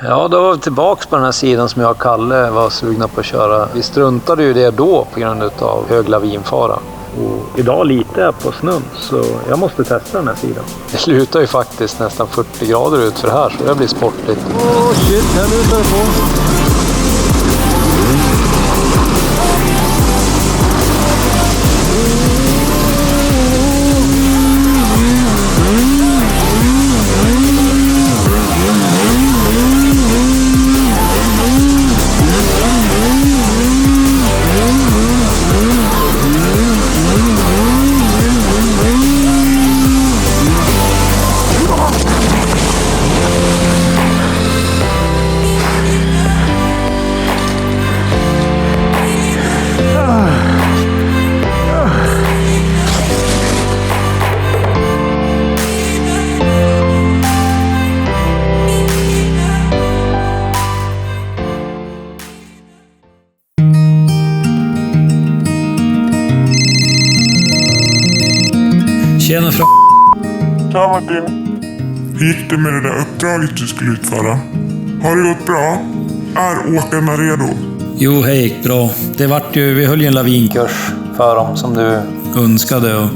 Ja, då var vi tillbaka på den här sidan som jag och Kalle var sugna på att köra. Vi struntade ju det då på grund av hög lavinfara. Och idag litar jag på snön, så jag måste testa den här sidan. Det lutar ju faktiskt nästan 40 grader ut för här, så det blir sportligt. Åh shit, här lutar det på. Tjena fra... Tja Martin. Hur gick det med det där uppdraget du skulle utföra? Har det gått bra? Är åkarna redo? Jo, det gick bra. Det vart ju, vi höll ju en lavinkurs för dem som du önskade. Och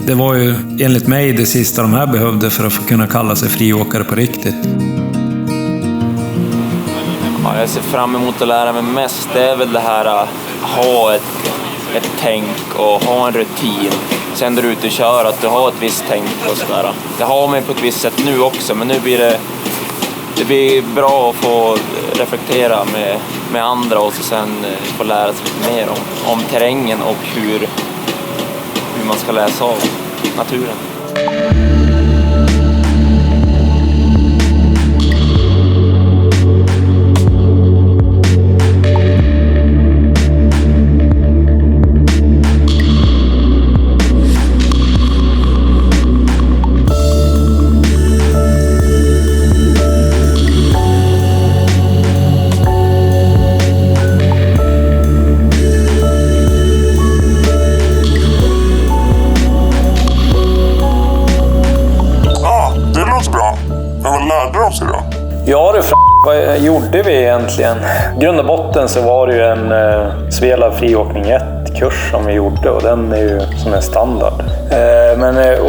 det var ju enligt mig det sista de här behövde för att få kunna kalla sig friåkare på riktigt. Ja, jag ser fram emot att lära mig mest. Det är väl det här att ha ett tänk och ha en rutin. Sen när du är ute och kör, att du har ett visst tänk och sådär. Det har man på ett visst sätt nu också, men nu blir det blir bra att få reflektera med andra och sen få lära sig lite mer om terrängen och hur man ska läsa av naturen. Ja du, vad gjorde vi egentligen? I grund och botten så var det ju en Svelab friåkning 1-kurs som vi gjorde, och den är ju som en standard.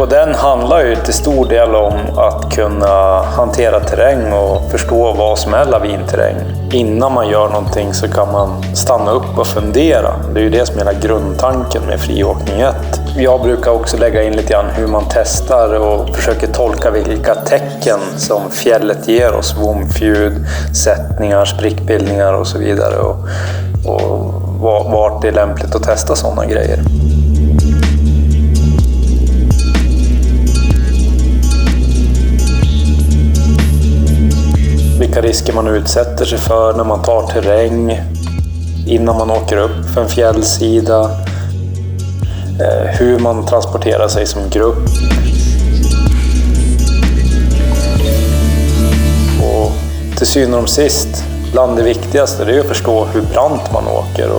Och den handlar ju till stor del om att kunna hantera terräng och förstå vad som är lavinterräng. Innan man gör någonting så kan man stanna upp och fundera. Det är ju det som är hela grundtanken med friåkning 1. Jag brukar också lägga in lite grann hur man testar och försöker tolka vilka tecken som fjället ger oss. Vomfljud, sättningar, sprickbildningar och så vidare. Och vart det är lämpligt att testa sådana grejer. Vilka risker man utsätter sig för när man tar terräng, innan man åker upp för en fjällsida. Hur man transporterar sig som grupp. Och till syvende och sist, bland det viktigaste, det är att förstå hur brant man åker.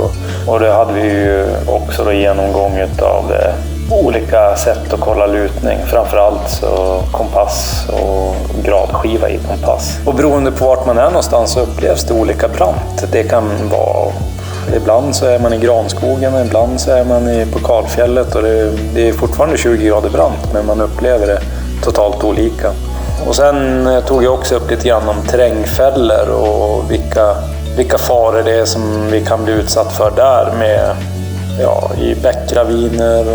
Och det hade vi ju också då genomgång av det. Olika sätt att kolla lutning. Framförallt så kompass och gradskiva i kompass. Och beroende på vart man är någonstans så upplevs det olika brant. Det kan vara... Ibland så är man i granskogen, ibland så är man på kalfjället och det är fortfarande 20 grader brant, men man upplever det totalt olika. Och sen tog jag också upp lite grann om terrängfällor och vilka faror det är som vi kan bli utsatt för där med i bäckraviner.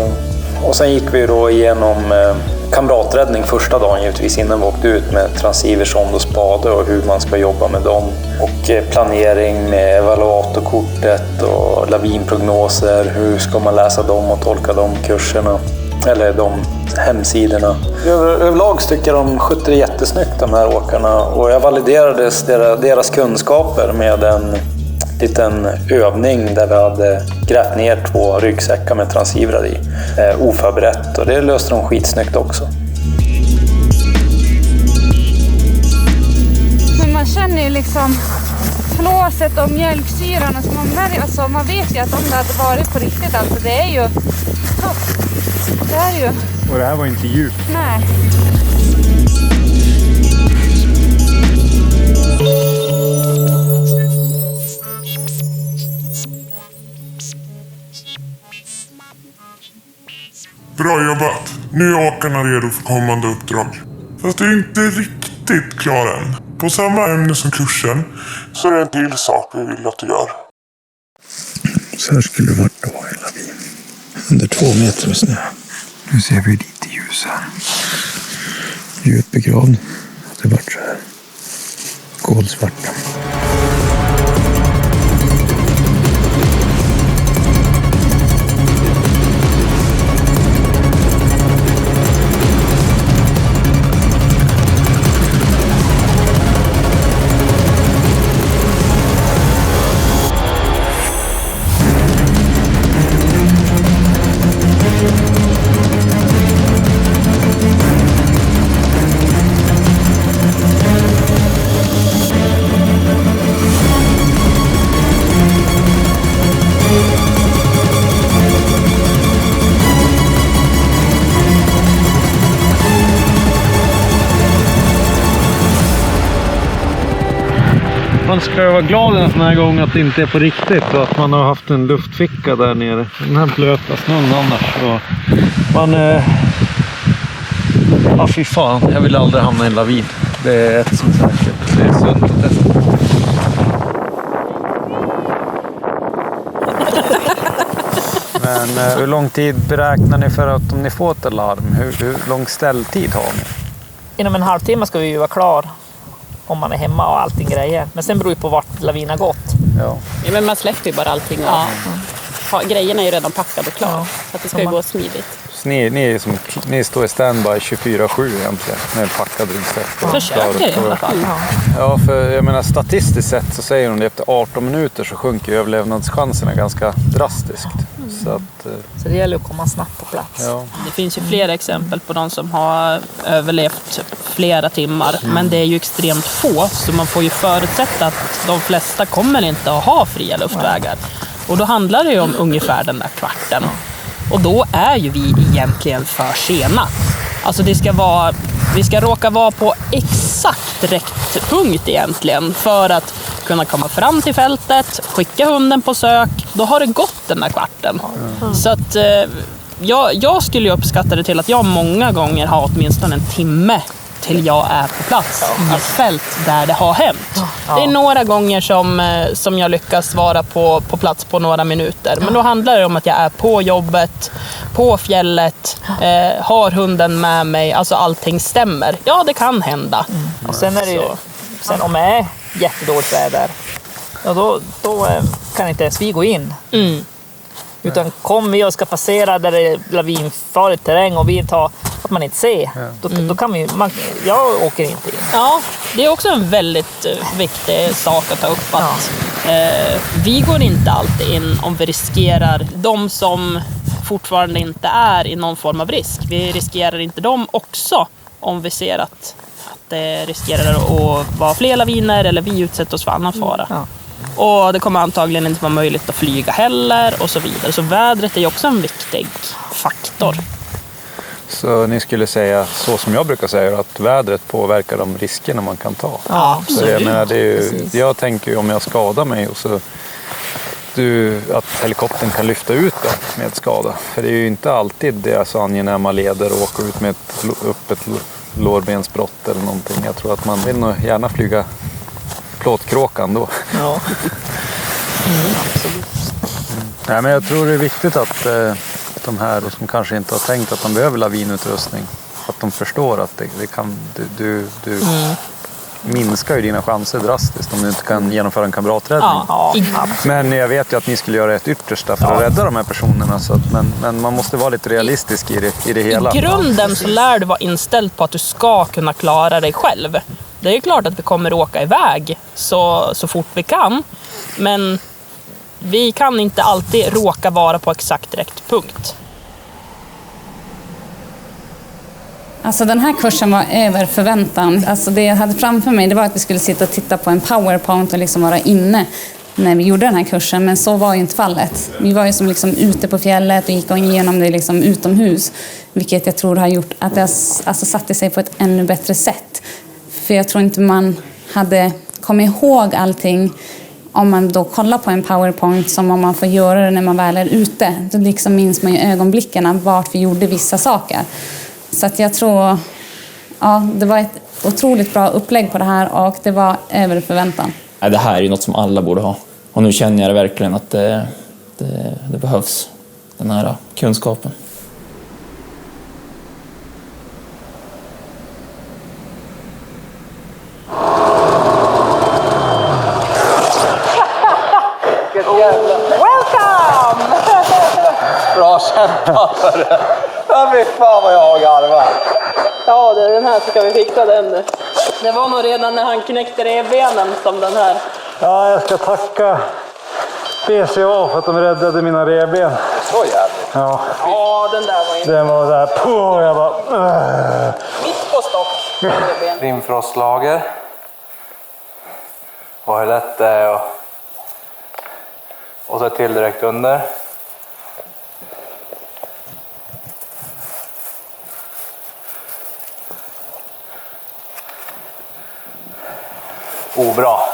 Och sen gick vi då igenom kamraträddning första dagen givetvis innan vi åkte ut med transceiver, sond och spade och hur man ska jobba med dem. Och planering med evaluatorkortet och lavinprognoser, hur ska man läsa dem och tolka de kurserna eller de hemsidorna. Överlag tycker jag de skötte det jättesnyggt, de här åkarna, och jag validerade deras kunskaper med en liten övning där vi hade grävt ner 2 ryggsäckar med transceivrar i, oförberett, och det löste de skitsnyggt också. Men man känner ju liksom flåset och mjölksyran, alltså man vet ju att om det hade varit på riktigt, alltså det är ju tufft. Det är ju. Och det här var inte djupt. Nej. Bra jobbat. Nu är åkarna redo för kommande uppdrag. Fast du är inte riktigt klar än. På samma ämne som kursen så är det en till sak vi vill att du gör. Så här skulle det varit då i lavin. Under 2 meter med snö. Nu ser vi lite ljus här. Djupt begravd. Det vart så här. Kolsvarta. Man ska vara glad en sån här gång att det inte är på riktigt och att man har haft en luftficka där nere. Den här blöta snön annars. Och man... Ja, fy fan. Jag vill aldrig hamna i en lavin. Det är ett som säkert. Det är sunt att testa. Men hur lång tid beräknar ni för att om ni får ett larm? Hur lång ställtid har ni? Inom en halvtimme ska vi ju vara klar. Om man är hemma och allting grejer. Men sen beror det på vart lavin har gått. Ja, men man släpper ju bara allting. Grejerna är ju redan packade och klara. Ja. Så att det ska ju gå smidigt. Så ni står i standby 24/7 egentligen med packad ryggsäck. Försöker i alla fall. Ja, för jag menar statistiskt sett så säger de att efter 18 minuter så sjunker överlevnadschanserna ganska drastiskt. Så det gäller att komma snabbt på plats. Ja. Det finns ju flera exempel på de som har överlevt flera timmar. Men det är ju extremt få. Så man får ju förutsätta att de flesta kommer inte att ha fria luftvägar. Och då handlar det ju om ungefär den där kvarten. Och då är ju vi egentligen för sena. Alltså vi ska råka vara på exakt rätt punkt egentligen för att kunna komma fram till fältet, skicka hunden på sök. Då har det gått den där kvarten. Så att jag skulle ju uppskatta det till att jag många gånger har åtminstone en timme till jag är på plats i ett fält där det har hänt. Det är några gånger som jag lyckas vara på plats på några minuter. Men då handlar det om att jag är på jobbet, på fjället, har hunden med mig, alltså allting stämmer. Ja, det kan hända. Och sen är det ju, sen om det är jättedåligt väder, då kan inte ens vi gå in. Utan kom vi och ska passera där det är lavinfarlig terräng och vi tar att man inte ser, då kan jag åker inte in. Ja, det är också en väldigt viktig sak att ta upp att vi går inte alltid in om vi riskerar de som fortfarande inte är i någon form av risk. Vi riskerar inte dem också om vi ser att det riskerar att vara fler laviner eller vi utsätter oss för annan fara. Och det kommer antagligen inte vara möjligt att flyga heller och så vidare. Så vädret är ju också en viktig faktor. Så ni skulle säga, så som jag brukar säga, att vädret påverkar de riskerna man kan ta? Ja, absolut. Jag menar, det är ju, jag tänker ju om jag skadar mig och så att helikoptern kan lyfta ut det med skada. För det är ju inte alltid det är så angenäma leder och åka ut med ett öppet lårbensbrott eller någonting. Jag tror att man vill nog gärna flyga plåtkråkan då. Ja. Absolut. Nej, men jag tror det är viktigt att de här som kanske inte har tänkt att de behöver lavinutrustning, att de förstår att det kan, du minskar ju dina chanser drastiskt om du inte kan genomföra en kamraträddning. Men jag vet ju att ni skulle göra ett yttersta för att rädda de här personerna. Så att, men man måste vara lite realistisk i det hela. I grunden så lär du vara inställd på att du ska kunna klara dig själv. Det är klart att vi kommer åka iväg så fort vi kan. Men vi kan inte alltid råka vara på exakt rätt punkt. Alltså den här kursen var över förväntan. Alltså det jag hade framför mig, det var att vi skulle sitta och titta på en PowerPoint och liksom vara inne när vi gjorde den här kursen. Men så var ju inte fallet. Vi var ju som liksom ute på fjället och gick igenom det liksom utomhus. Vilket jag tror har gjort att det alltså satte sig på ett ännu bättre sätt. För jag tror inte man hade kommit ihåg allting om man då kollar på en PowerPoint som om man får göra det när man väl är ute. Då liksom minns man ju ögonblickarna vart vi gjorde vissa saker. Så att jag tror, ja, det var ett otroligt bra upplägg på det här och det var över förväntan. Det här är ju något som alla borde ha. Och nu känner jag verkligen att det behövs, den här kunskapen. Welcome! Bra kämpat för det. Ja, fy fan vad jag har garvat. Ja, det är den här, så ska vi fixa den nu. Det var nog redan när han knäckte revbenen som den här. Ja, jag ska tacka BCA för att de räddade mina revben. Så jävligt. Ja. Ja, den där var inte... Den var där, jag bara... Mitt på stopp. Rimfrostlager. Och hur lätt det är och så till direkt under. Bra.